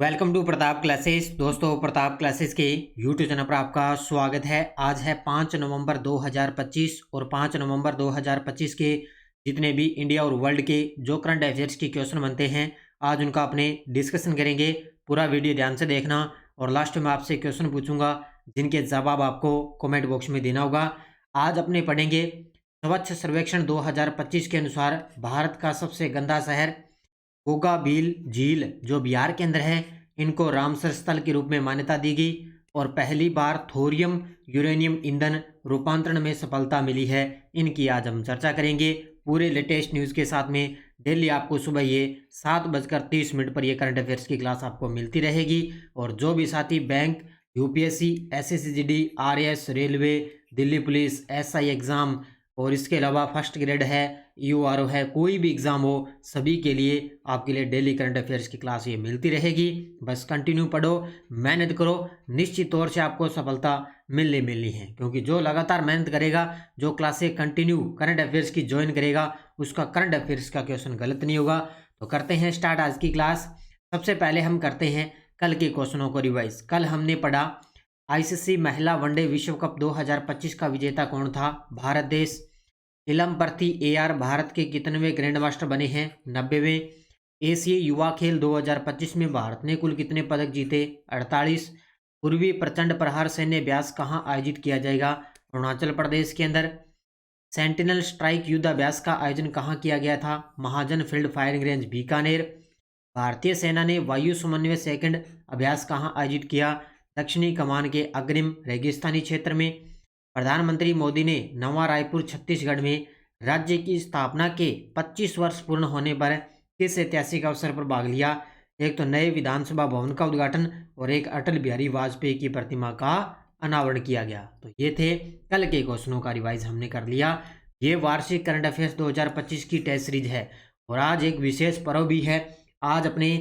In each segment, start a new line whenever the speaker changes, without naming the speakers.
Welcome to Pratap classes. दोस्तों, Pratap classes के YouTube channel पर आपका स्वागत है। आज है 5 नवंबर 2025 और 5 नवंबर 2025 के जितने भी इंडिया और वर्ल्ड के जो करंट अफेयर्स के क्वेश्चन बनते हैं, आज उनका अपने डिस्कशन करेंगे। पूरा वीडियो ध्यान से देखना और लास्ट में आपसे क्वेश्चन पूछूंगा जिनके जवाब आपको कमेंट बॉक्स में देना होगा। आज अपने पढ़ेंगे स्वच्छ सर्वेक्षण 2025 के अनुसार भारत का सबसे गंदा शहर गोगाबील झील जो बिहार के अंदर है, इनको रामसर स्थल के रूप में मान्यता दी गई और पहली बार थोरियम यूरेनियम ईंधन रूपांतरण में सफलता मिली है। इनकी आज हम चर्चा करेंगे पूरे लेटेस्ट न्यूज़ के साथ में। डेली आपको सुबह ये 7:30 पर ये करंट अफेयर्स की क्लास आपको मिलती रहेगी। और जो भी साथी bank, UPSC, SSC GD, RAS, railway, Delhi police, SI exam और इसके अलावा फर्स्ट ग्रेड है, यूआरओ है, कोई भी एग्ज़ाम हो, सभी के लिए आपके लिए डेली करंट अफेयर्स की क्लास ये मिलती रहेगी। बस कंटिन्यू पढ़ो, मेहनत करो, निश्चित तौर से आपको सफलता मिलनी है। क्योंकि जो लगातार मेहनत करेगा, जो क्लासें कंटिन्यू करंट अफेयर्स की ज्वाइन करेगा, उसका करंट अफेयर्स का क्वेश्चन गलत नहीं होगा। तो करते हैं स्टार्ट आज की क्लास। सबसे पहले हम करते हैं कल के क्वेश्चनों को रिवाइज। कल हमने पढ़ा आईसीसी महिला वनडे विश्व कप 2025 का विजेता कौन था? भारत देश। इलमपर्ती एआर भारत के कितनेवें ग्रैंड मास्टर बने हैं? 90वें। एशियाई युवा खेल 2025 में भारत ने कुल कितने पदक जीते? 48। पूर्वी प्रचंड प्रहार सैन्य अभ्यास कहाँ आयोजित किया जाएगा? अरुणाचल प्रदेश के अंदर। सेंटिनल स्ट्राइक युद्धाभ्यास का आयोजन कहाँ किया गया था? महाजन फील्ड फायरिंग रेंज बीकानेर। भारतीय सेना ने वायु समन्वय सेकंड अभ्यास कहाँ आयोजित किया? दक्षिणी कमान के अग्रिम रेगिस्तानी क्षेत्र में। प्रधानमंत्री मोदी ने नवा रायपुर छत्तीसगढ़ में राज्य की स्थापना के 25 वर्ष पूर्ण होने पर किस ऐतिहासिक अवसर पर भाग लिया? एक तो नए विधानसभा भवन का उद्घाटन और एक अटल बिहारी वाजपेयी की प्रतिमा का अनावरण किया गया। तो ये थे कल के क्वेश्चनों का रिवाइज हमने कर लिया। ये वार्षिक करंट अफेयर्स 2025 की टेस्ट सीरीज है और आज एक विशेष पर्व भी है। आज अपने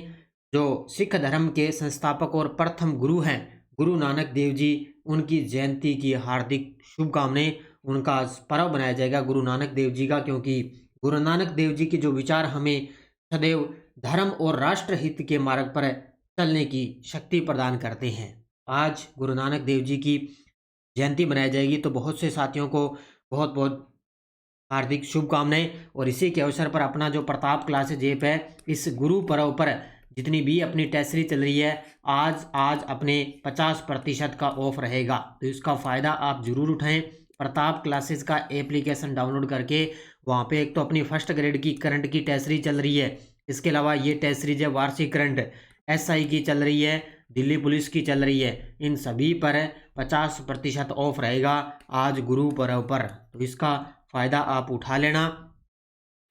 जो सिख धर्म के संस्थापक और प्रथम गुरु हैं गुरु नानक देव जी, उनकी जयंती की हार्दिक शुभकामनाएं। उनका पर्व बनाया जाएगा गुरु नानक देव जी का, क्योंकि गुरु नानक देव जी के जो विचार हमें सदैव धर्म और राष्ट्र हित के मार्ग पर चलने की शक्ति प्रदान करते हैं। आज गुरु नानक देव जी की जयंती मनाई जाएगी, तो बहुत से साथियों को बहुत बहुत हार्दिक शुभकामनाएं। और इसी के अवसर पर अपना जो प्रताप क्लासेज ऐप है, इस गुरु पर्व पर जितनी भी अपनी टेस्ट सीरीज चल रही है, आज अपने 50% का ऑफ रहेगा। तो इसका फ़ायदा आप ज़रूर उठाएं। प्रताप क्लासेस का एप्लीकेशन डाउनलोड करके वहाँ पे एक तो अपनी फर्स्ट ग्रेड की करंट की टेस्ट सीरीज चल रही है, इसके अलावा ये टेस्ट सीरीज है वार्षिक करंट, एसआई की चल रही है, दिल्ली पुलिस की चल रही है। इन सभी पर 50% ऑफ रहेगा आज गुरु पर्व पर। तो इसका फ़ायदा आप उठा लेना।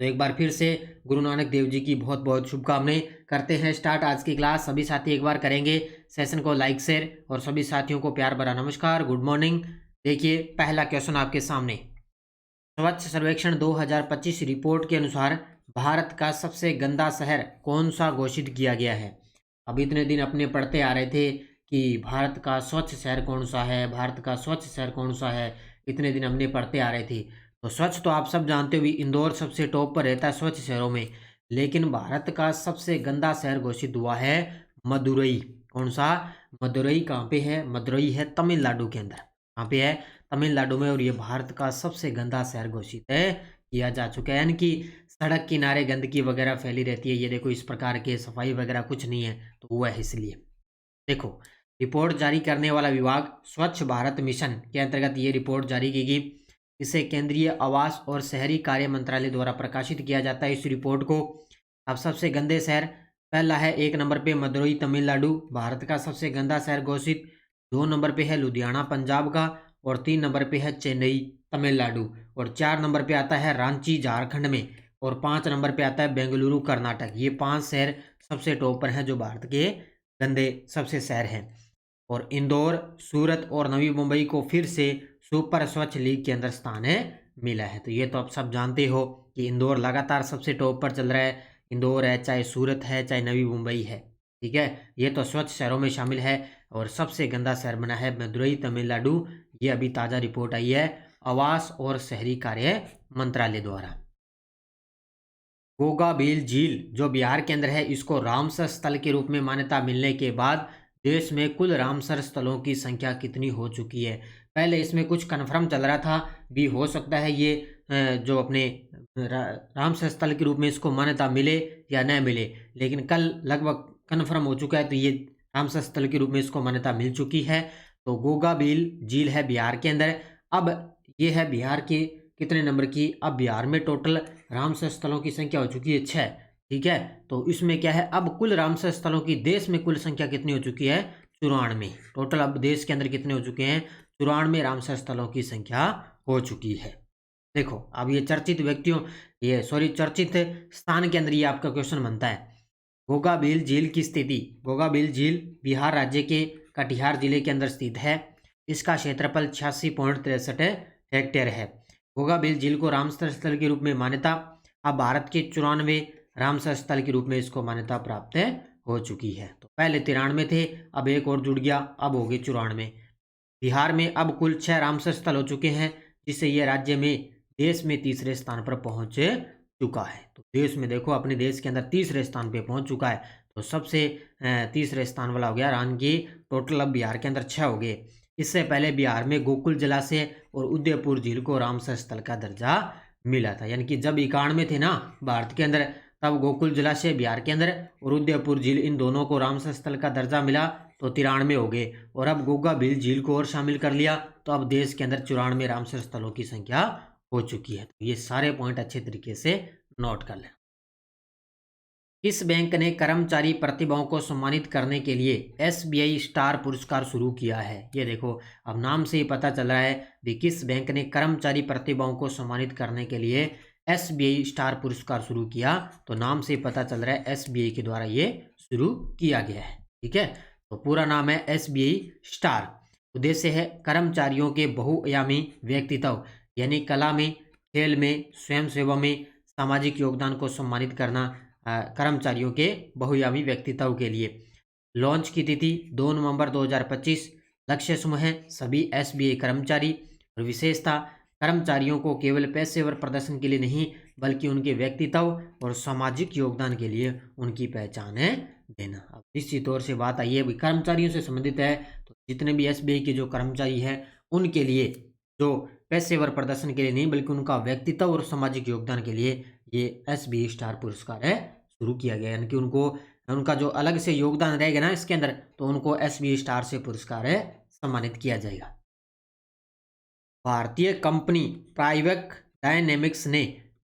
तो एक बार फिर से गुरु नानक देव जी की बहुत बहुत शुभकामनाएं। करते हैं स्टार्ट आज की क्लास। सभी साथी एक बार करेंगे सेशन को लाइक शेयर और सभी साथियों को प्यार भरा नमस्कार, गुड मॉर्निंग। देखिए पहला क्वेश्चन आपके सामने। स्वच्छ सर्वेक्षण 2025 रिपोर्ट के अनुसार भारत का सबसे गंदा शहर कौन सा घोषित किया गया है? अब इतने दिन अपने पढ़ते आ रहे थे कि भारत का स्वच्छ शहर कौन सा है, भारत का स्वच्छ शहर कौन सा है, इतने दिन हमने पढ़ते आ रहे थे। तो स्वच्छ तो आप सब जानते हो भी, इंदौर सबसे टॉप पर रहता है स्वच्छ शहरों में। लेकिन भारत का सबसे गंदा शहर घोषित हुआ है मदुरई। कौन सा? मदुरई। कहाँ पे है? मदुरई है तमिलनाडु के अंदर। कहाँ पे है? तमिलनाडु में। और ये भारत का सबसे गंदा शहर घोषित है किया जा चुका है। यानी कि सड़क किनारे गंदगी वगैरह फैली रहती है। ये देखो इस प्रकार के सफाई वगैरह कुछ नहीं है, तो हुआ है इसलिए। देखो, रिपोर्ट जारी करने वाला विभाग स्वच्छ भारत मिशन के अंतर्गत ये रिपोर्ट जारी की गई। इसे केंद्रीय आवास और शहरी कार्य मंत्रालय द्वारा प्रकाशित किया जाता है इस रिपोर्ट को। अब सबसे गंदे शहर, पहला है 1 नंबर पे मदुरई तमिलनाडु, भारत का सबसे गंदा शहर घोषित। 2 नंबर पे है लुधियाना पंजाब का, और 3 नंबर पे है चेन्नई तमिलनाडु, और 4 नंबर पे आता है रांची झारखंड में, और 5 नंबर पे आता है बेंगलुरु कर्नाटक। ये 5 शहर सबसे टॉप पर हैं जो भारत के गंदे सबसे शहर हैं। और इंदौर, सूरत और नवी मुंबई को फिर से सुपर स्वच्छ लीग के अंदर स्थान है मिला है। तो ये तो आप सब जानते हो कि इंदौर लगातार सबसे टॉप पर चल रहा है। इंदौर है, चाहे सूरत है, चाहे नवी मुंबई है, ठीक है, ये तो स्वच्छ शहरों में शामिल है। और सबसे गंदा शहर बना है मदुरई तमिलनाडु। ये अभी ताज़ा रिपोर्ट आई है आवास और शहरी कार्य मंत्रालय द्वारा। गोगाबील झील जो बिहार के अंदर है, इसको रामसर स्थल के रूप में मान्यता मिलने के बाद देश में कुल रामसर स्थलों की संख्या कितनी हो चुकी है। पहले इसमें कुछ कन्फर्म चल रहा था, भी हो सकता है ये जो अपने रामसर स्थल के रूप में इसको मान्यता मिले या न मिले, लेकिन कल लगभग कन्फर्म हो चुका है, तो ये रामसर स्थल के रूप में इसको मान्यता मिल चुकी है। तो गोगाबील झील है बिहार के अंदर। अब ये है बिहार के कितने नंबर की, अब बिहार में टोटल रामसर स्थलों की संख्या हो चुकी है 6। ठीक है, तो इसमें क्या है, अब कुल रामसर स्थलों की देश में कुल संख्या कितनी हो चुकी है, 94। टोटल अब देश के अंदर कितने हो चुके हैं, 94 रामसर स्थलों की संख्या हो चुकी है। देखो अब ये चर्चित व्यक्तियों, ये सॉरी चर्चित स्थान के अंदर ये आपका क्वेश्चन बनता है। गोगाबील झील की स्थिति, गोगाबील झील बिहार राज्य के कटिहार जिले के अंदर स्थित है। इसका क्षेत्रफल 86.63 हेक्टेयर है। गोगाबील झील को रामसर स्थल के रूप में मान्यता, अब भारत के 94 रामसर स्थल के रूप में इसको मान्यता प्राप्त हो चुकी है। तो पहले 93 थे, अब एक और जुड़ गया, अब हो गए 94। बिहार में अब कुल 6 रामसर स्थल हो चुके हैं, जिससे यह राज्य में देश में तीसरे स्थान पर पहुंच चुका है। तो देश में देखो अपने देश के अंदर तीसरे स्थान पे पहुंच चुका है। तो सबसे तीसरे स्थान वाला हो गया रांची। टोटल अब बिहार के अंदर 6 हो गए। इससे पहले बिहार में गोकुल जलाशय और उदयपुर झील को रामसर स्थल का दर्जा मिला था, यानी कि जब 91 थे ना भारत के अंदर, तब गोकुल जलाशय बिहार के अंदर और उदयपुर झील इन दोनों को रामसर स्थल का दर्जा मिला, तो 93 हो गए। और अब गोगाबील झील को और शामिल कर लिया, तो अब देश के अंदर 94 रामसर स्थलों की संख्या हो चुकी है। तो ये सारे पॉइंट अच्छे तरीके से नोट कर लें। किस बैंक ने कर्मचारी प्रतिभाओं को सम्मानित करने के लिए SBI स्टार पुरस्कार शुरू किया है। ये देखो अब नाम से ही पता चल रहा है कि किस बैंक ने कर्मचारी प्रतिभाओं को सम्मानित करने के लिए SBI स्टार पुरस्कार शुरू किया। तो नाम से ही पता चल रहा है SBI के द्वारा ये शुरू किया गया है। ठीक है, तो पूरा नाम है SBI स्टार। उद्देश्य है कर्मचारियों के बहुआयामी व्यक्तित्व, यानी कला में, खेल में, स्वयं सेवा में, सामाजिक योगदान को सम्मानित करना कर्मचारियों के बहुआयामी व्यक्तित्व के लिए। लॉन्च की तिथि 2 नवंबर 2025। लक्ष्य समूह है सभी SBI कर्मचारी। और विशेषता कर्मचारियों को केवल पेशेवर प्रदर्शन के लिए नहीं, बल्कि उनके व्यक्तित्व और सामाजिक योगदान के लिए उनकी पहचान देना। अब निश्चित तौर से बात आई है कर्मचारियों से संबंधित है, तो जितने भी SBI के जो कर्मचारी हैं उनके लिए जो पेशेवर प्रदर्शन के लिए नहीं, बल्कि उनका व्यक्तित्व और सामाजिक योगदान के लिए ये SBI स्टार पुरस्कार है शुरू किया गया। यानी कि उनको उनका जो अलग से योगदान रहेगा ना इसके अंदर, तो उनको SBI स्टार से पुरस्कार है सम्मानित किया जाएगा। भारतीय कंपनी प्राइवेट डायनेमिक्स ने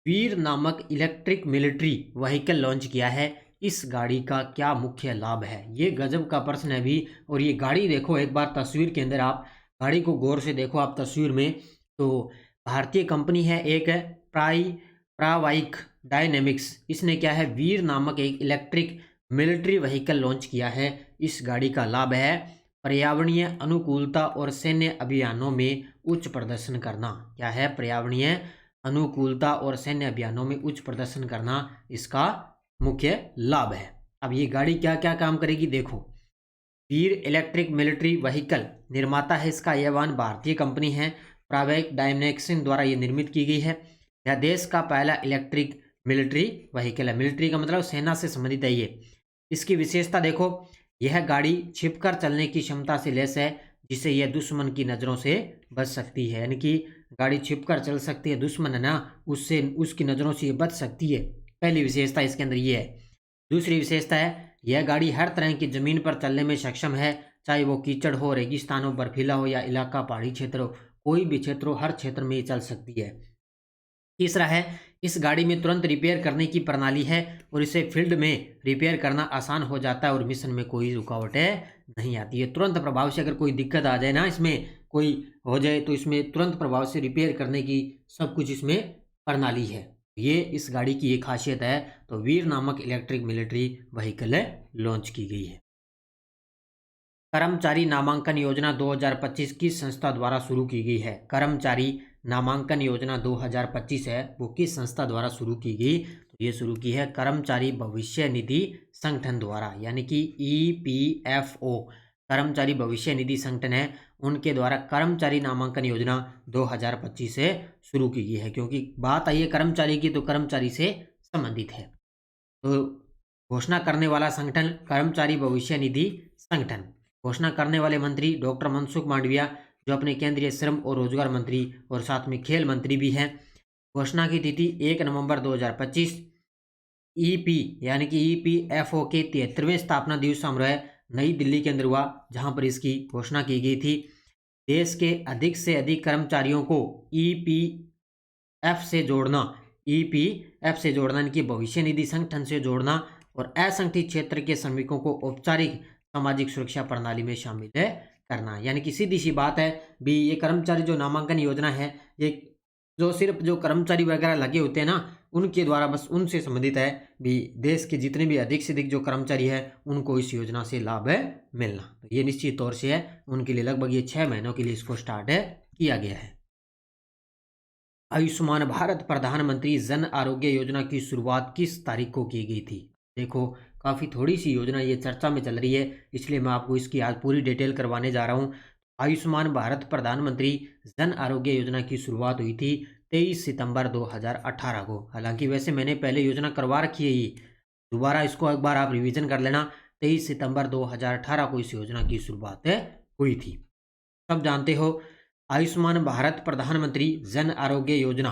वीर नामक इलेक्ट्रिक मिलिट्री व्हीकल लॉन्च किया है। इस गाड़ी का क्या मुख्य लाभ है, ये गजब का प्रश्न है भी। और ये गाड़ी देखो एक बार तस्वीर के अंदर, आप गाड़ी को गौर से देखो आप तस्वीर में, तो भारतीय कंपनी है एक प्राइवेट डायनेमिक्स, इसने क्या है वीर नामक एक इलेक्ट्रिक मिलिट्री व्हीकल लॉन्च किया है। इस गाड़ी का लाभ है पर्यावरणीय अनुकूलता और सैन्य अभियानों में उच्च प्रदर्शन करना। क्या है, पर्यावरणीय अनुकूलता और सैन्य अभियानों में उच्च प्रदर्शन करना इसका मुख्य लाभ है। अब ये गाड़ी क्या क्या काम करेगी देखो। वीर इलेक्ट्रिक मिलिट्री व्हीकल निर्माता है इसका, यह वाहन भारतीय कंपनी है प्राइवेट डायनेमिक्स द्वारा ये निर्मित की गई है। यह देश का पहला इलेक्ट्रिक मिलिट्री व्हीकल है। मिलिट्री का मतलब सेना से संबंधित है ये। इसकी विशेषता देखो, यह गाड़ी छिपकर चलने की क्षमता से लैस है, जिससे यह दुश्मन की नज़रों से बच सकती है। यानी कि गाड़ी छिपकर चल सकती है, दुश्मन है ना उससे, उसकी नज़रों से ये बच सकती है। पहली विशेषता इसके अंदर ये है। दूसरी विशेषता है यह गाड़ी हर तरह की ज़मीन पर चलने में सक्षम है, चाहे वो कीचड़ हो, रेगिस्तान हो, बर्फीला हो या इलाका पहाड़ी क्षेत्र हो, कोई भी क्षेत्र हो, हर क्षेत्र में ये चल सकती है। तीसरा है इस गाड़ी में तुरंत रिपेयर करने की प्रणाली है और इसे फील्ड में रिपेयर करना आसान हो जाता है और मिशन में कोई रुकावटें नहीं आती है। तुरंत प्रभाव से अगर कोई दिक्कत आ जाए ना, इसमें कोई हो जाए, तो इसमें तुरंत प्रभाव से रिपेयर करने की सब कुछ इसमें प्रणाली है। ये इस गाड़ी की एक खासियत है। तो वीर नामक इलेक्ट्रिक मिलिट्री व्हीकल लॉन्च की गई है। कर्मचारी नामांकन योजना 2025 किस संस्था द्वारा शुरू की गई है। कर्मचारी नामांकन योजना 2025 है, वो किस संस्था द्वारा शुरू की गई, तो ये शुरू की है कर्मचारी भविष्य निधि संगठन द्वारा, यानी कि EPFO कर्मचारी भविष्य निधि संगठन है, उनके द्वारा कर्मचारी नामांकन योजना 2025 से शुरू की गई है। क्योंकि बात आई है कर्मचारी की, तो कर्मचारी से संबंधित है। तो घोषणा करने वाला संगठन कर्मचारी भविष्य निधि संगठन। घोषणा करने वाले मंत्री डॉक्टर मनसुख मांडविया, जो अपने केंद्रीय श्रम और रोजगार मंत्री और साथ में खेल मंत्री भी हैं। घोषणा की तिथि 1 नवंबर 2025। ईपी यानी कि ईपीएफओ के 73वें स्थापना दिवस समारोह नई दिल्ली के अंदर हुआ, जहां पर इसकी घोषणा की गई थी। देश के अधिक से अधिक कर्मचारियों को ईपीएफ से जोड़ना, ईपीएफ से जोड़ना, इनकी भविष्य निधि संगठन से जोड़ना और असंगठित क्षेत्र के श्रमिकों को औपचारिक सामाजिक सुरक्षा प्रणाली में शामिल करना। यानी कि सीधी सी बात है भी, ये कर्मचारी जो नामांकन योजना है, ये जो सिर्फ जो कर्मचारी वगैरह लगे होते हैं ना, उनके द्वारा बस उनसे संबंधित है भी। देश के जितने भी अधिक से अधिक जो कर्मचारी है उनको इस योजना से लाभ मिलना। तो ये निश्चित तौर से है उनके लिए, लगभग ये 6 महीनों के लिए इसको स्टार्ट किया गया है। आयुष्मान भारत प्रधानमंत्री जन आरोग्य योजना की शुरुआत किस तारीख को की गई थी? देखो, काफ़ी थोड़ी सी योजना ये चर्चा में चल रही है, इसलिए मैं आपको इसकी आज पूरी डिटेल करवाने जा रहा हूँ। आयुष्मान भारत प्रधानमंत्री जन आरोग्य योजना की शुरुआत हुई थी 23 सितंबर 2018 को। हालांकि वैसे मैंने पहले योजना करवा रखी है, ये दोबारा इसको एक बार आप रिवीजन कर लेना। 23 सितंबर 2018 को इस योजना की शुरुआत हुई थी। सब जानते हो, आयुष्मान भारत प्रधानमंत्री जन आरोग्य योजना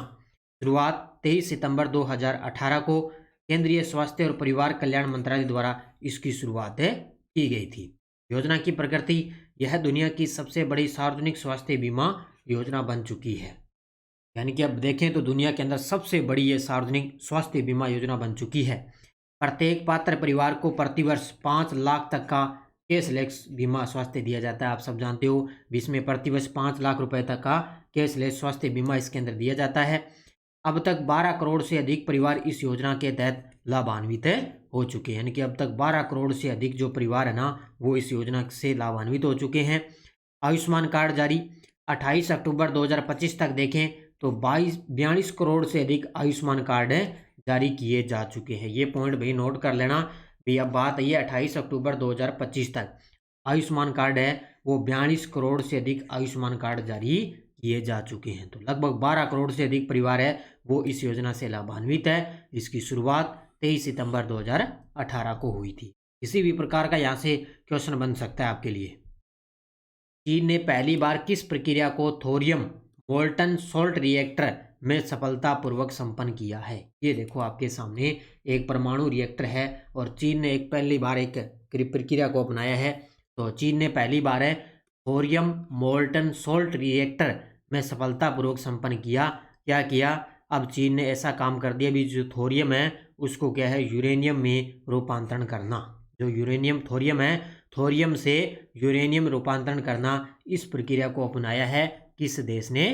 शुरुआत 23 सितंबर 2018 को केंद्रीय स्वास्थ्य और परिवार कल्याण मंत्रालय द्वारा इसकी शुरुआत की गई थी। योजना की प्रकृति, यह दुनिया की सबसे बड़ी सार्वजनिक स्वास्थ्य बीमा योजना बन चुकी है। यानी कि अब देखें तो दुनिया के अंदर सबसे बड़ी ये सार्वजनिक स्वास्थ्य बीमा योजना बन चुकी है। प्रत्येक पात्र परिवार को प्रतिवर्ष 5 लाख तक का कैशलेस बीमा स्वास्थ्य दिया जाता है। आप सब जानते हो, इसमें प्रतिवर्ष 5 लाख रुपए तक का कैशलेस स्वास्थ्य बीमा इसके अंदर दिया जाता है। अब तक 12 करोड़ से अधिक परिवार इस योजना के तहत लाभान्वित हो चुके हैं। यानी कि अब तक 12 करोड़ से अधिक जो परिवार है ना, वो इस योजना से लाभान्वित हो चुके हैं। आयुष्मान कार्ड जारी 28 अक्टूबर 2025 तक देखें तो 42 करोड़ से अधिक आयुष्मान कार्ड जारी किए जा चुके हैं। ये पॉइंट भाई नोट कर लेना भी। अब बात आई है 28 अक्टूबर 2025 तक आयुष्मान कार्ड है वो 42 करोड़ से अधिक आयुष्मान कार्ड जारी किए जा चुके हैं। तो लगभग 12 करोड़ से अधिक परिवार है वो इस योजना से लाभान्वित है। इसकी शुरुआत 23 सितंबर 2018 को हुई थी। किसी भी प्रकार का यहाँ से क्वेश्चन बन सकता है आपके लिए। चीन ने पहली बार किस प्रक्रिया को थोरियम मोल्टन सोल्ट रिएक्टर में सफलतापूर्वक संपन्न किया है? ये देखो आपके सामने एक परमाणु रिएक्टर है और चीन ने पहली बार एक प्रक्रिया को अपनाया है। तो चीन ने पहली बार है थोरियम मोल्टन सोल्ट रिएक्टर में सफलतापूर्वक संपन्न किया। क्या किया? अब चीन ने ऐसा काम कर दिया भी, जो थोरियम है उसको क्या है यूरेनियम में रूपांतरण करना। जो यूरेनियम थोरियम है, थोरियम से यूरेनियम रूपांतरण करना, इस प्रक्रिया को अपनाया है किस देश ने?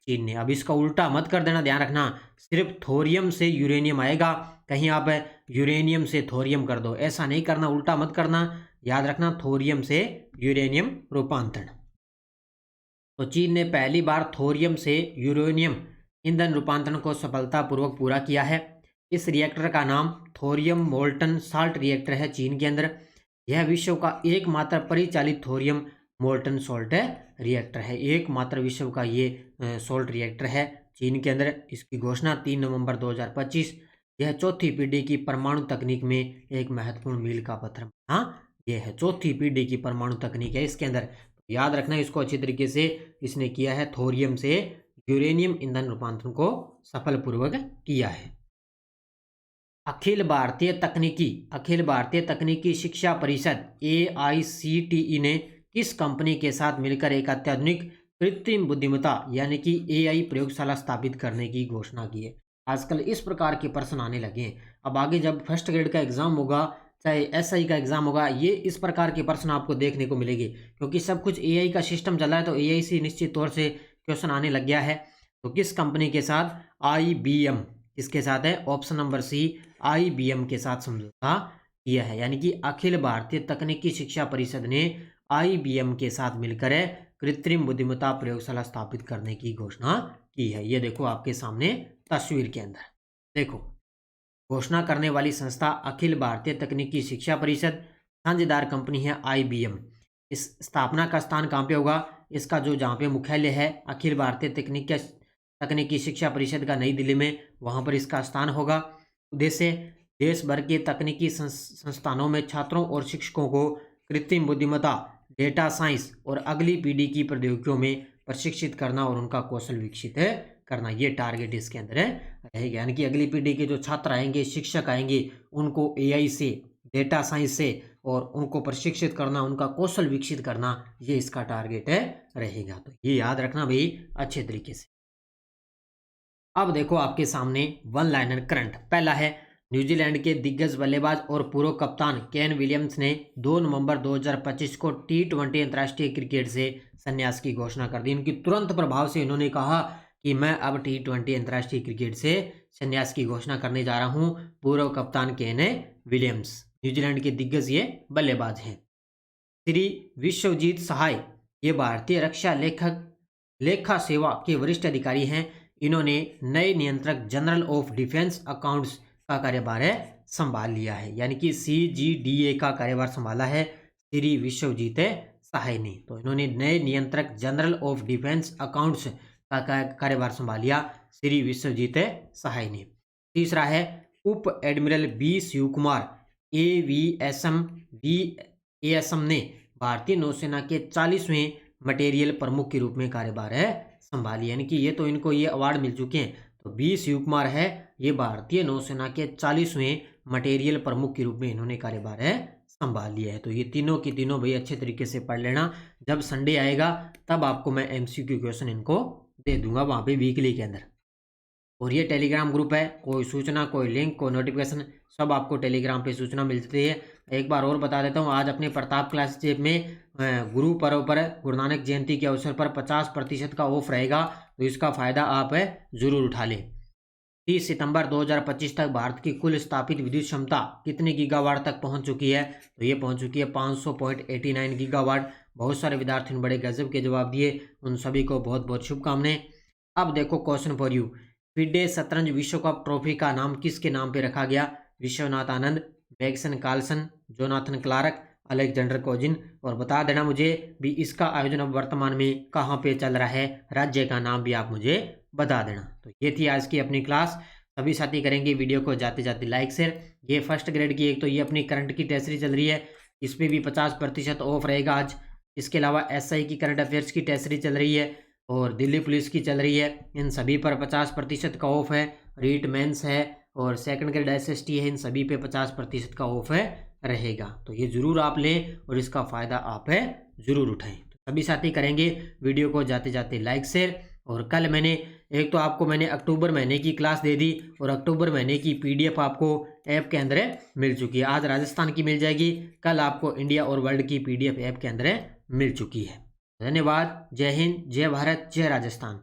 चीन ने। अब इसका उल्टा मत कर देना, ध्यान रखना। सिर्फ थोरियम से यूरेनियम आएगा, कहीं आप यूरेनियम से थोरियम कर दो, ऐसा नहीं करना, उल्टा मत करना। याद रखना, थोरियम से यूरेनियम रूपांतरण। तो चीन ने पहली बार थोरियम से यूरेनियम ईंधन रूपांतरण को सफलतापूर्वक पूरा किया है। इस रिएक्टर का नाम थोरियम मोल्टन साल्ट रिएक्टर है चीन के अंदर। यह विश्व का एकमात्र परिचालित थोरियम मोल्टन सोल्ट रिएक्टर है। एकमात्र विश्व का ये सोल्ट रिएक्टर है चीन के अंदर। इसकी घोषणा 3 नवंबर 2025। यह चौथी पीढ़ी की परमाणु तकनीक में एक महत्वपूर्ण मील का पत्थर। हाँ, यह है चौथी पीढ़ी की परमाणु तकनीक है इसके अंदर। याद रखना इसको अच्छी तरीके से। इसने किया है थोरियम से यूरेनियम ईंधन रूपांतरण को सफलपूर्वक किया है। अखिल भारतीय तकनीकी शिक्षा परिषद AICTE ने किस कंपनी के साथ मिलकर एक अत्याधुनिक कृत्रिम बुद्धिमत्ता यानी कि AI प्रयोगशाला स्थापित करने की घोषणा की है? आजकल इस प्रकार के प्रश्न आने लगे हैं। अब आगे जब फर्स्ट ग्रेड का एग्जाम होगा, चाहे SI का एग्जाम होगा, ये इस प्रकार के प्रश्न आपको देखने को मिलेंगे, क्योंकि सब कुछ AI का सिस्टम चल रहा है। तो AI से निश्चित तौर से क्वेश्चन आने लग गया है। तो किस कंपनी के साथ? IBM। किसके साथ है? ऑप्शन नंबर सी, IBM के साथ समझौता किया है। यानी कि अखिल भारतीय तकनीकी शिक्षा परिषद ने IBM के साथ मिलकर कृत्रिम बुद्धिमत्ता प्रयोगशाला स्थापित करने की घोषणा की है। ये देखो आपके सामने तस्वीर के अंदर देखो। घोषणा करने वाली संस्था अखिल भारतीय तकनीकी शिक्षा परिषद, साझेदार कंपनी है IBM। इस स्थापना का स्थान कहाँ पे होगा? इसका जो जहाँ पे मुख्यालय है अखिल भारतीय तकनीकी शिक्षा परिषद का नई दिल्ली में, वहाँ पर इसका स्थान होगा। उद्देश्य देश भर के तकनीकी संस्थानों में छात्रों और शिक्षकों को कृत्रिम बुद्धिमत्ता, डेटा साइंस और अगली पीढ़ी की प्रौद्योगिकियों में प्रशिक्षित करना और उनका कौशल विकसित करना, ये टारगेट इसके अंदर रहेगा। यानी कि अगली पीढ़ी के जो छात्र आएंगे, शिक्षक आएंगे, उनको एआई से, डेटा साइंस से और उनको प्रशिक्षित करना, उनका कौशल विकसित करना, ये इसका टारगेट रहेगा। तो ये याद रखना भाई अच्छे तरीके से। अब देखो आपके सामने वन लाइनर करंट। पहला है, न्यूजीलैंड के दिग्गज बल्लेबाज और पूर्व कप्तान केन विलियम्स ने 2 नवंबर 2025 को T20 अंतर्राष्ट्रीय क्रिकेट से संन्यास की घोषणा कर दी। इनकी तुरंत प्रभाव से इन्होंने कहा कि मैं अब T20 अंतर्राष्ट्रीय क्रिकेट से संन्यास की घोषणा करने जा रहा हूं। पूर्व कप्तान केन विलियम्स, न्यूजीलैंड के दिग्गज ये बल्लेबाज हैं। श्री विश्वजीत सहाय, ये भारतीय रक्षा लेखा सेवा के वरिष्ठ अधिकारी हैं। इन्होंने नए नियंत्रक जनरल ऑफ डिफेंस अकाउंट्स का कार्यभार संभाल लिया है, यानी कि CGDA का कार्यभार संभाला है श्री विश्वजीत सहाय ने। तो इन्होंने नए नियंत्रक जनरल ऑफ डिफेंस अकाउंट्स का कार्यभार संभाल लिया श्री विश्वजीत सहाय ने। तीसरा है, उप admiral B Shiv Kumar AVSM ने भारतीय नौसेना के 40वें मटेरियल प्रमुख के रूप में कार्यभार संभाली, यानी कि ये तो इनको ये अवार्ड मिल चुके हैं। तो बी शिव कुमार है, ये भारतीय नौसेना के 40वें मटेरियल प्रमुख के रूप में इन्होंने कार्यभार संभाल लिया है। तो ये तीनों की तीनों भाई अच्छे तरीके से पढ़ लेना। जब संडे आएगा तब आपको मैं MCQ क्वेश्चन इनको दे दूंगा वहाँ पे वीकली के अंदर। और ये टेलीग्राम ग्रुप है, कोई सूचना, कोई लिंक, कोई नोटिफिकेशन सब आपको टेलीग्राम पे सूचना मिलती है। एक बार और बता देता हूँ, आज अपने प्रताप क्लासेस में गुरु पर्व पर, गुरु नानक जयंती के अवसर पर 50% का ऑफ रहेगा। तो इसका फ़ायदा आप ज़रूर उठा लें। 30 सितंबर 2025 तक भारत की कुल स्थापित विद्युत क्षमता कितने गीगावाट तक पहुंच चुकी है? तो ये पहुंच चुकी है 500.89 गीगावाट। बहुत सारे विद्यार्थियों ने बड़े गजब के जवाब दिए, उन सभी को बहुत बहुत शुभकामनाएं। अब देखो क्वेश्चन फॉर यू, फिडे शतरंज विश्व कप ट्रॉफी का नाम किसके नाम पे रखा गया? Vishwanath Anand, Magnus Carlsen, Jonathan Clark, Alexander Kozin. और बता देना मुझे भी इसका आयोजन अब वर्तमान में कहाँ पे चल रहा है, राज्य का नाम भी आप मुझे बता देना। तो ये थी आज की अपनी क्लास। सभी साथी करेंगे वीडियो को जाते जाते लाइक शेयर। ये फर्स्ट ग्रेड की, एक तो ये अपनी करंट की टेस्ट सीरीज चल रही है, इस पर भी 50% ऑफ रहेगा आज। इसके अलावा SI की करंट अफेयर्स की टेस्ट सीरीज चल रही है और दिल्ली पुलिस की चल रही है, इन सभी पर 50% का ऑफ है। रीट मेंस है और सेकंड ग्रेड SST है, इन सभी पे 50% का ऑफ रहेगा। तो ये ज़रूर आप लें और इसका फ़ायदा आप ज़रूर उठाएं। तो सभी साथी करेंगे वीडियो को जाते जाते लाइक शेयर। और कल मैंने एक तो आपको मैंने अक्टूबर महीने की क्लास दे दी और अक्टूबर महीने की PDF आपको ऐप के अंदर मिल चुकी है। आज राजस्थान की मिल जाएगी, कल आपको इंडिया और वर्ल्ड की PDF ऐप के अंदर मिल चुकी है। धन्यवाद। जय हिंद, जय भारत, जय राजस्थान।